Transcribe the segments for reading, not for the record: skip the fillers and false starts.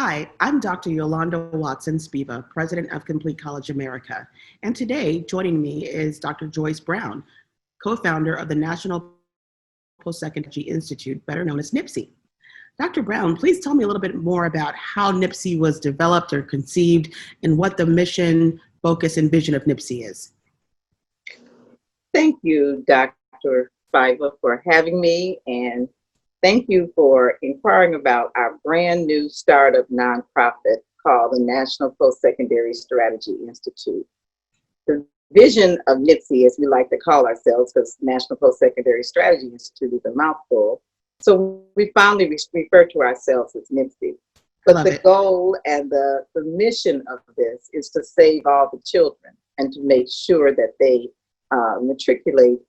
Hi, I'm Dr. Yolanda Watson Spiva, President of Complete College America. And today, joining me is Dr. Joyce Brown, co-founder of the National Postsecondary Strategy Institute, better known as NPSI. Dr. Brown, please tell me a little bit more about how NPSI was developed or conceived and what the mission, focus, and vision of NPSI is. Thank you, Dr. Spiva, for having me, and thank you for inquiring about our brand new startup nonprofit called the National Postsecondary Strategy Institute. The vision of NPSI, as we like to call ourselves, because National Postsecondary Strategy Institute is a mouthful, so we finally refer to ourselves as NPSI. But the goal and the mission of this is to save all the children and to make sure that they matriculate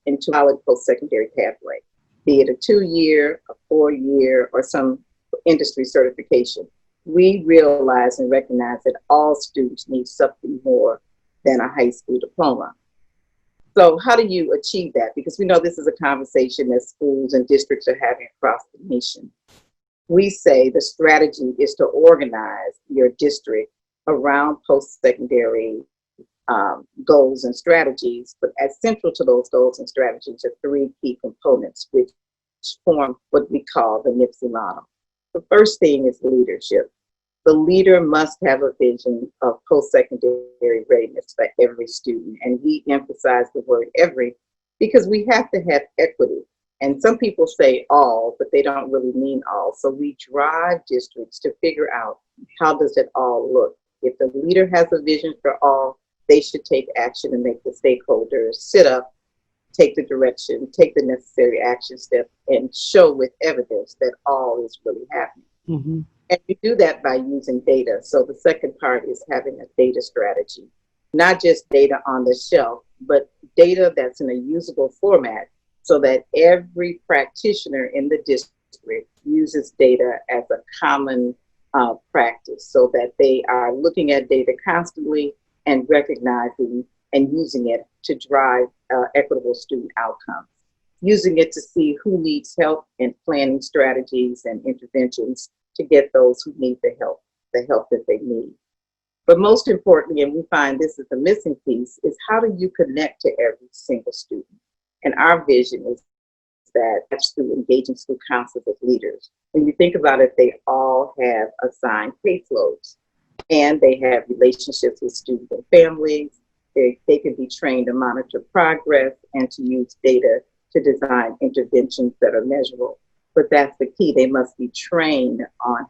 into a solid post-secondary pathway, be it a 2-year, a 4-year, or some industry certification. We realize and recognize that all students need something more than a high school diploma. So how do you achieve that? Because we know this is a conversation that schools and districts are having across the nation. We say the strategy is to organize your district around post-secondary goals and strategies, but as central to those goals and strategies are 3 key components which form what we call the NPSI model. The first thing is leadership. The leader must have a vision of post-secondary readiness for every student, and we emphasize the word every because we have to have equity. And some people say all, but they don't really mean all. So we drive districts to figure out how does it all look. If the leader has a vision for all, they should take action and make the stakeholders sit up, take the direction, take the necessary action steps, and show with evidence that all is really happening. Mm-hmm. And you do that by using data. So the second part is having a data strategy, not just data on the shelf, but data that's in a usable format so that every practitioner in the district uses data as a common practice so that they are looking at data constantly and recognizing and using it to drive equitable student outcomes, using it to see who needs help and planning strategies and interventions to get those who need the help that they need. But most importantly, and we find this is the missing piece, is how do you connect to every single student? And our vision is that that's through engaging school counselors as leaders. When you think about it, they all have assigned caseloads. And they have relationships with students and families. They can be trained to monitor progress and to use data to design interventions that are measurable. But that's the key. They must be trained on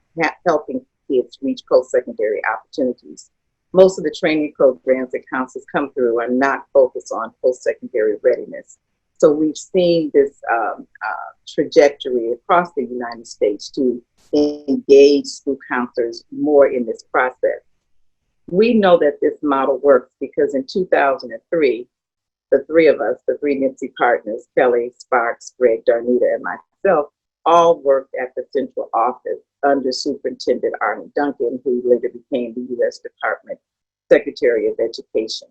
helping kids reach post-secondary opportunities. Most of the training programs that counselors come through are not focused on post-secondary readiness. So we've seen this trajectory across the United States to engage school counselors more in this process. We know that this model works because in 2003, the 3 of us, the 3 NPSI partners, Kelly, Sparks, Greg, Darnita, and myself, all worked at the central office under Superintendent Arnold Duncan, who later became the U.S. Department Secretary of Education.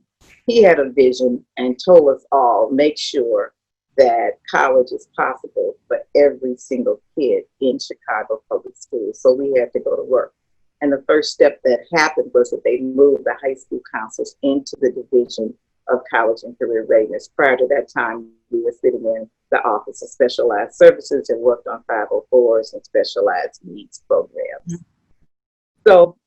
He had a vision and told us all, make sure that college is possible for every single kid in Chicago public schools. So we had to go to work. And the first step that happened was that they moved the high school counselors into the Division of College and Career Readiness. Prior to that time, we were sitting in the Office of Specialized Services and worked on 504s and specialized needs programs. Mm-hmm. So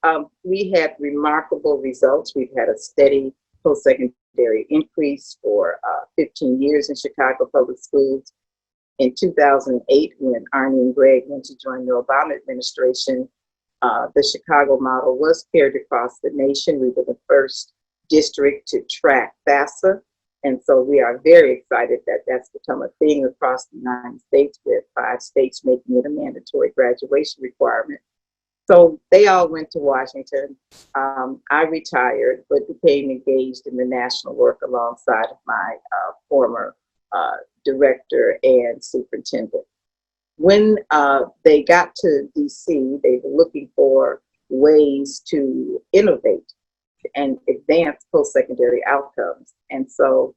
we had remarkable results. We've had a steady post-secondary increase for 15 years in Chicago public schools. In 2008, when Arnie and Greg went to join the Obama administration, the Chicago model was carried across the nation. We were the first district to track FAFSA. And so we are very excited that that's become a thing across the United States, with 5 states making it a mandatory graduation requirement. So they all went to Washington. I retired, but became engaged in the national work alongside of my former director and superintendent. When they got to DC, they were looking for ways to innovate and advance post-secondary outcomes. And so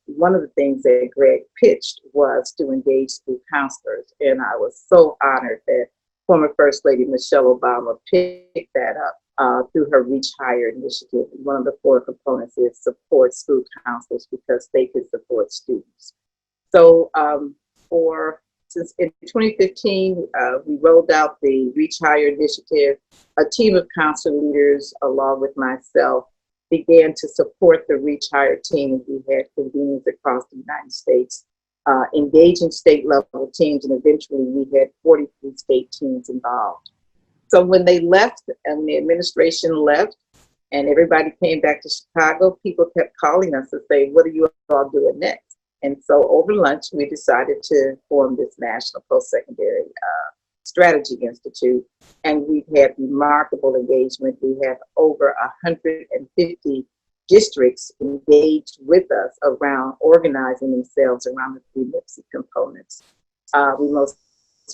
one of the things that Greg pitched was to engage school counselors. And I was so honored that former First Lady Michelle Obama picked that up through her Reach Higher initiative. One of the 4 components is support school counselors because they can support students. So since in 2015, we rolled out the Reach Higher initiative. A team of counselor leaders, along with myself, began to support the Reach Higher team. We had conveners across the United States, engaging state level teams, and eventually we had 43 state teams involved. So when they left and the administration left and everybody came back to Chicago, people kept calling us to say, what are you all doing next? And so over lunch, we decided to form this National Postsecondary Strategy Institute. And we've had remarkable engagement. We have over 150 districts engaged with us around organizing themselves around the 3 NPSI components. We most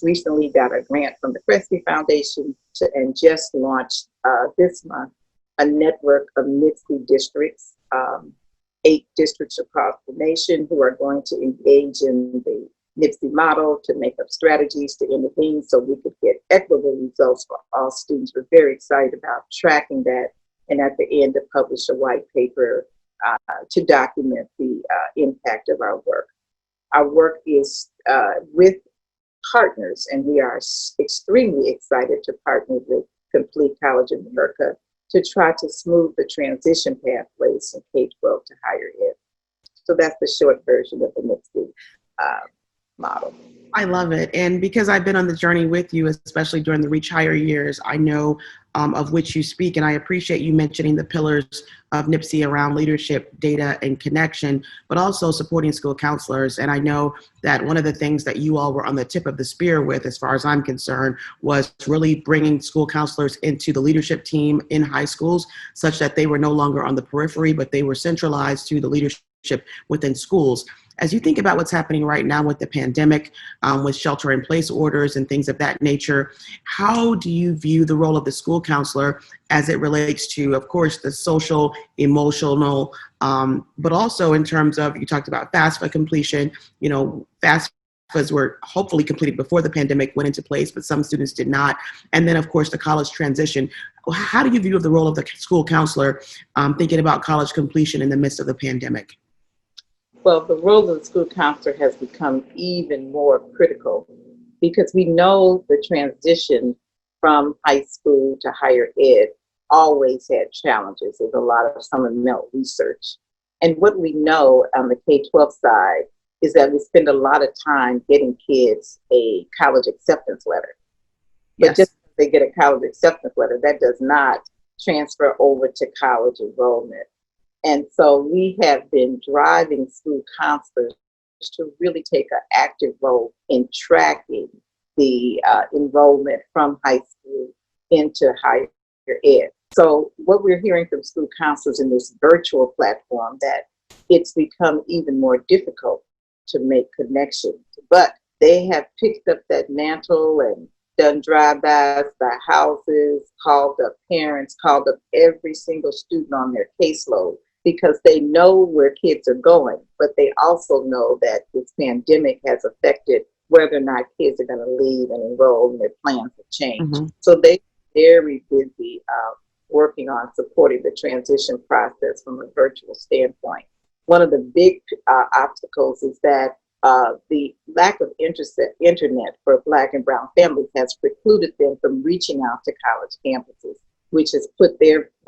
recently got a grant from the Kresge Foundation and just launched this month a network of NPSI districts, 8 districts across the nation who are going to engage in the NPSI model to make up strategies to intervene so we could get equitable results for all students. We're very excited about tracking that, and at the end to publish a white paper to document the impact of our work. Our work is with partners, and we are extremely excited to partner with Complete College America to try to smooth the transition pathways from K-12 to higher ed. So that's the short version of the NPSI model. I love it. And because I've been on the journey with you, especially during the Reach Higher years, I know of which you speak. And I appreciate you mentioning the pillars of NPSI around leadership, data, and connection, but also supporting school counselors. And I know that one of the things that you all were on the tip of the spear with, as far as I'm concerned, was really bringing school counselors into the leadership team in high schools, such that they were no longer on the periphery, but they were centralized to the leadership within schools. As you think about what's happening right now with the pandemic, with shelter-in-place orders and things of that nature, how do you view the role of the school counselor as it relates to, of course, the social, emotional, but also in terms of, you talked about FAFSA completion, FAFSAs were hopefully completed before the pandemic went into place, but some students did not. And then, of course, the college transition. How do you view the role of the school counselor thinking about college completion in the midst of the pandemic? Well, the role of the school counselor has become even more critical because we know the transition from high school to higher ed always had challenges. There's a lot of summer melt research. And what we know on the K-12 side is that we spend a lot of time getting kids a college acceptance letter. But Yes. just because they get a college acceptance letter, that does not transfer over to college enrollment. And so we have been driving school counselors to really take an active role in tracking the enrollment from high school into higher ed. So what we're hearing from school counselors in this virtual platform, that it's become even more difficult to make connections. But they have picked up that mantle and done drive-bys by houses, called up parents, called up every single student on their caseload, because they know where kids are going, but they also know that this pandemic has affected whether or not kids are going to leave and enroll, and their plans have changed. Mm-hmm. So they're very busy working on supporting the transition process from a virtual standpoint. One of the big obstacles is that the lack of internet for Black and Brown families has precluded them from reaching out to college campuses, which has put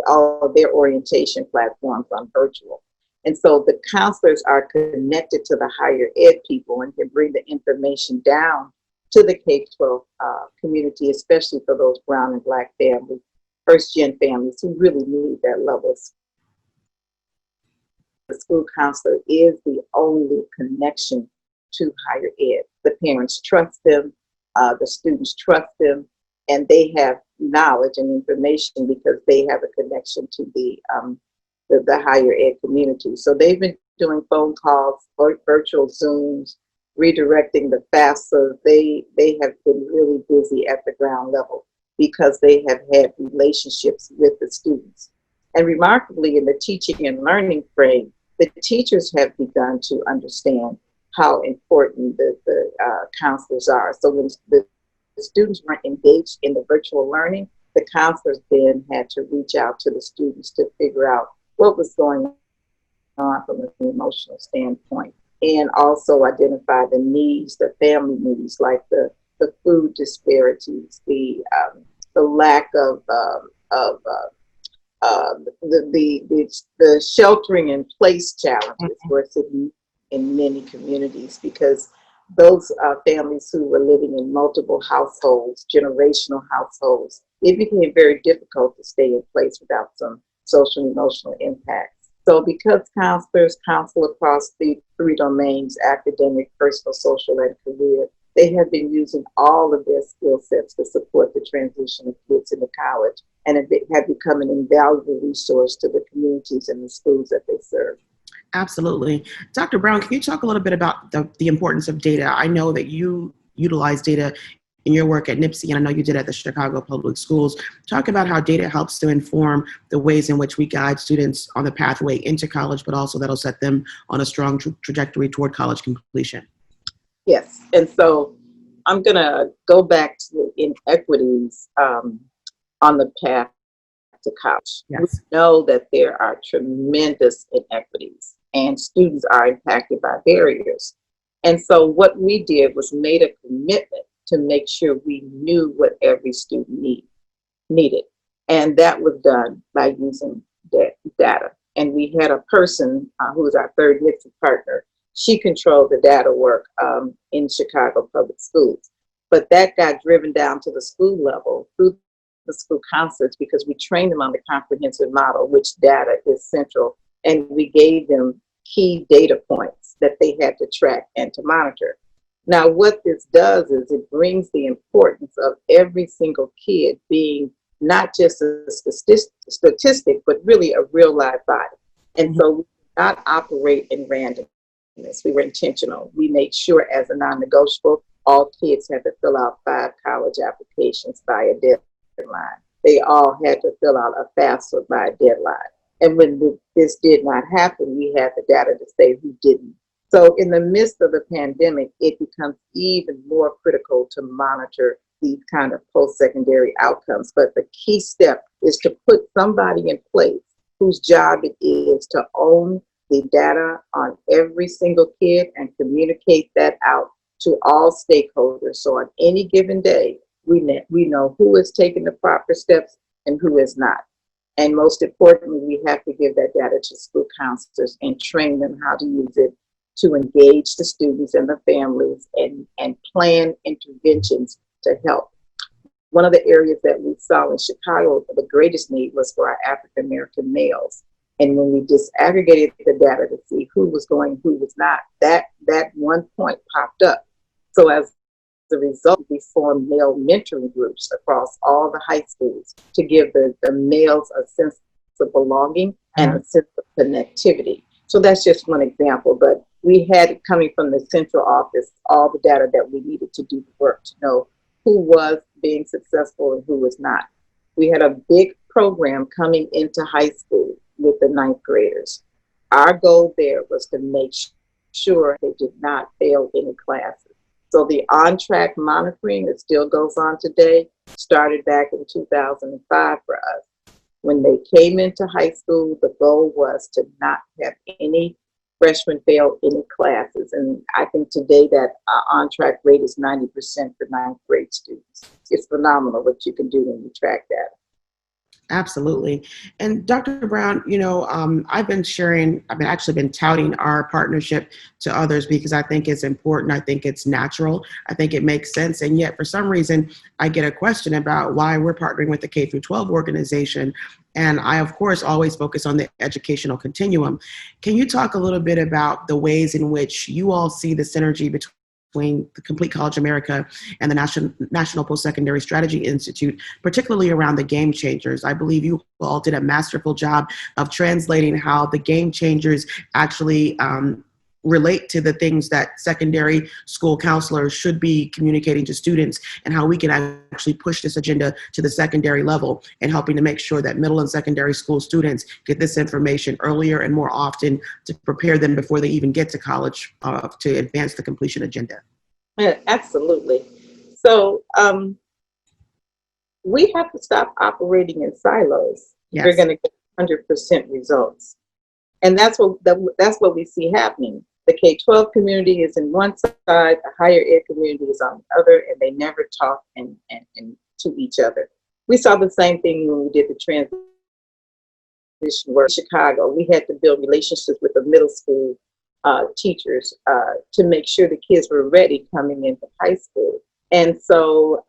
all of their orientation platforms on virtual. And so the counselors are connected to the higher ed people and can bring the information down to the K-12 community, especially for those Brown and Black families, first-gen families who really need that level. The school counselor is the only connection to higher ed. The parents trust them, the students trust them, and they have knowledge and information because they have a connection to the higher ed community. So they've been doing phone calls, virtual Zooms, redirecting the FAFSA. They have been really busy at the ground level because they have had relationships with the students. And remarkably, in the teaching and learning frame, the teachers have begun to understand how important the counselors are. So when the students weren't engaged in the virtual learning, the counselors then had to reach out to the students to figure out what was going on from an emotional standpoint, and also identify the needs, the family needs, like the food disparities, the lack of the sheltering in place challenges were sitting in many communities, because those families who were living in multiple households, generational households, it became very difficult to stay in place without some social and emotional impacts. So because counselors counsel across the three domains, academic, personal, social, and career, they have been using all of their skill sets to support the transition of kids into college, and it have become an invaluable resource to the communities and the schools that they serve. Absolutely. Dr. Brown, can you talk a little bit about the importance of data? I know that you utilize data in your work at NPSI, and I know you did at the Chicago Public Schools. Talk about how data helps to inform the ways in which we guide students on the pathway into college, but also that'll set them on a strong trajectory toward college completion. Yes, and so I'm going to go back to the inequities on the path to college. Yes. We know that there are tremendous inequities, and students are impacted by barriers. And so what we did was made a commitment to make sure we knew what every student needed. And that was done by using data. And we had a person who was our third NPSI partner. She controlled the data work in Chicago Public Schools. But that got driven down to the school level through the school counselors, because we trained them on the comprehensive model, which data is central. And we gave them key data points that they had to track and to monitor. Now, what this does is it brings the importance of every single kid being not just a statistic, but really a real live body. And so we did not operate in randomness. We were intentional. We made sure as a non-negotiable, all kids had to fill out 5 college applications by a deadline. They all had to fill out a FAFSA by a deadline. And when this did not happen, we had the data to say who didn't. So in the midst of the pandemic, it becomes even more critical to monitor these kind of post-secondary outcomes. But the key step is to put somebody in place whose job it is to own the data on every single kid and communicate that out to all stakeholders. So on any given day, we know who is taking the proper steps and who is not. And most importantly, we have to give that data to school counselors and train them how to use it to engage the students and the families and plan interventions to help. One of the areas that we saw in Chicago, the greatest need was for our African American males. And when we disaggregated the data to see who was going, who was not, that one point popped up. So as a result, we formed male mentoring groups across all the high schools to give the males a sense of belonging and a sense of connectivity. So that's just one example, but we had, coming from the central office, all the data that we needed to do the work to know who was being successful and who was not. We had a big program coming into high school with the 9th graders. Our goal there was to make sure they did not fail any classes. So the on-track monitoring that still goes on today started back in 2005 for us. When they came into high school, the goal was to not have any freshmen fail any classes. And I think today that on-track rate is 90% for 9th grade students. It's phenomenal what you can do when you track data. Absolutely. And Dr. Brown, I've actually been touting our partnership to others because I think it's important. I think it's natural. I think it makes sense. And yet for some reason, I get a question about why we're partnering with the K through 12 organization. And I, of course, always focus on the educational continuum. Can you talk a little bit about the ways in which you all see the synergy between the Complete College America and the National Postsecondary Strategy Institute, particularly around the game changers? I believe you all did a masterful job of translating how the game changers actually relate to the things that secondary school counselors should be communicating to students, and how we can actually push this agenda to the secondary level and helping to make sure that middle and secondary school students get this information earlier and more often to prepare them before they even get to college to advance the completion agenda. Yeah, absolutely. so we have to stop operating in silos. Yes. We're going to get 100% results. And that's what we see happening. The K-12 community is in one side, the higher ed community is on the other, and they never talk and to each other. We saw the same thing when we did the transition work in Chicago. We had to build relationships with the middle school teachers to make sure the kids were ready coming into high school. And so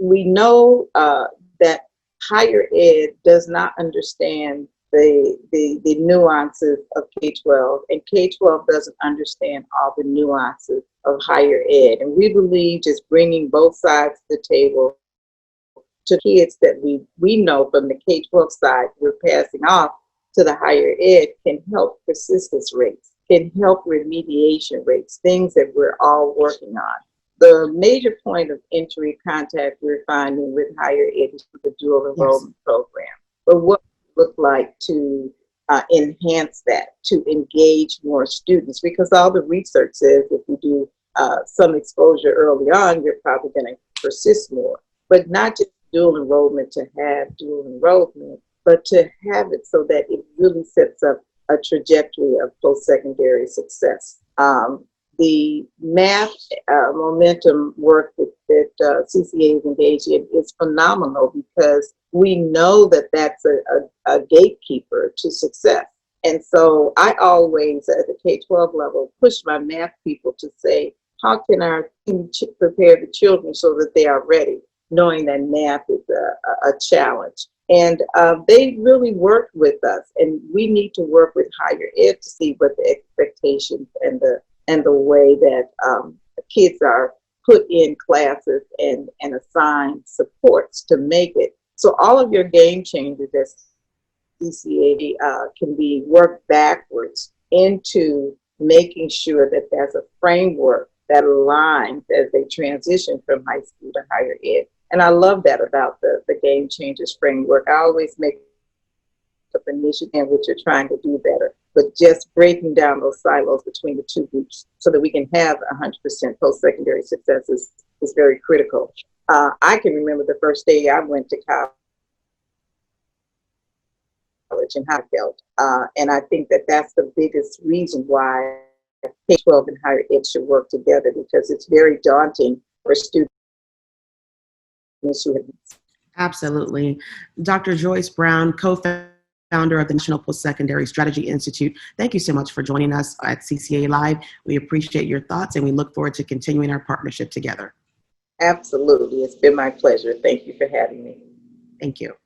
we know that higher ed does not understand the nuances of K-12, and K-12 doesn't understand all the nuances of higher ed. And we believe just bringing both sides to the table to kids that we know from the K-12 side we're passing off to the higher ed can help persistence rates, can help remediation rates, things that we're all working on. The major point of entry contact we're finding with higher ed is the dual enrollment program. But what would it look like to enhance that, to engage more students? Because all the research says if you do some exposure early on, you're probably going to persist more. But not just dual enrollment to have dual enrollment, but to have it so that it really sets up a trajectory of post-secondary success. The math momentum work that CCA is engaged in is phenomenal because we know that that's a gatekeeper to success. And so I always, at the K-12 level, push my math people to say, how can our team prepare the children so that they are ready, knowing that math is a challenge. And they really worked with us, and we need to work with higher ed to see what the expectations and the way that kids are put in classes and assigned supports to make it. So all of your game changers as CCA can be worked backwards into making sure that there's a framework that aligns as they transition from high school to higher ed. And I love that about the Game Changers framework. I always make up initiative in which you're trying to do better, but just breaking down those silos between the two groups so that we can have 100% post-secondary success is very critical. I can remember the first day I went to college and how I felt. And I think that that's the biggest reason why K-12 and higher ed should work together, because it's very daunting for students who have. Absolutely. Dr. Joyce Brown, co-founder of the National Postsecondary Strategy Institute, thank you so much for joining us at CCA Live. We appreciate your thoughts, and we look forward to continuing our partnership together. Absolutely. It's been my pleasure. Thank you for having me. Thank you.